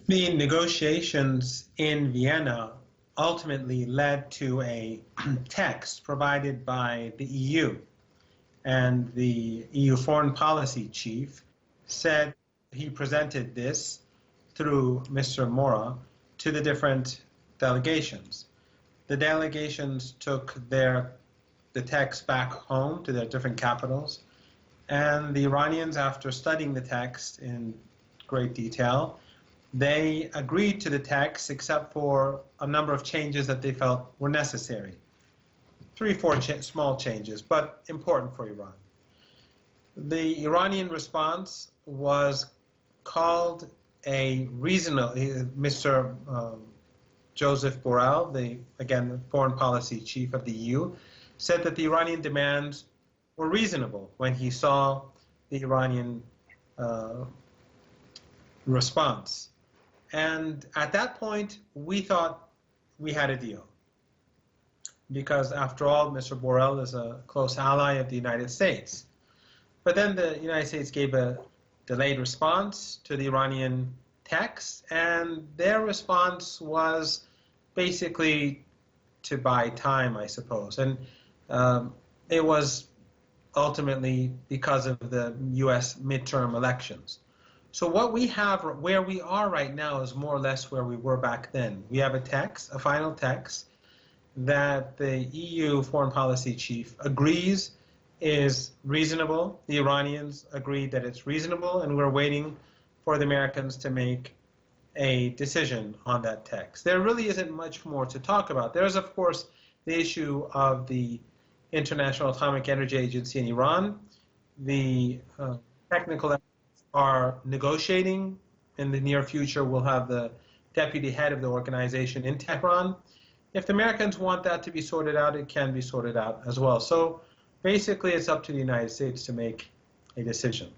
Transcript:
The negotiations in Vienna ultimately led to a text provided by the EU, and the EU foreign policy chief said he presented this through Mr. Mora to the different delegations. The delegations took the text back home to their different capitals, and the Iranians, after studying the text in great detail, they agreed to the text except for a number of changes that they felt were necessary. 3 or 4 small changes, but important for Iran. The Iranian response was called a reasonable. Mr. Joseph Borrell, again, the foreign policy chief of the EU, said that the Iranian demands were reasonable when he saw the Iranian response. And at that point, we thought we had a deal. Because after all, Mr. Borrell is a close ally of the United States. But then the United States gave a delayed response to the Iranian text, and their response was basically to buy time, I suppose. And it was ultimately because of the US midterm elections. So what we have, where we are right now, is more or less where we were back then. We have a text, a final text, that the EU foreign policy chief agrees is reasonable. The Iranians agreed that it's reasonable, and we're waiting for the Americans to make a decision on that text. There really isn't much more to talk about. There is, of course, the issue of the International Atomic Energy Agency in Iran. The technical are negotiating. In the near future, we'll have the deputy head of the organization in Tehran. If the Americans want that to be sorted out, it can be sorted out as well. So basically, it's up to the United States to make a decision.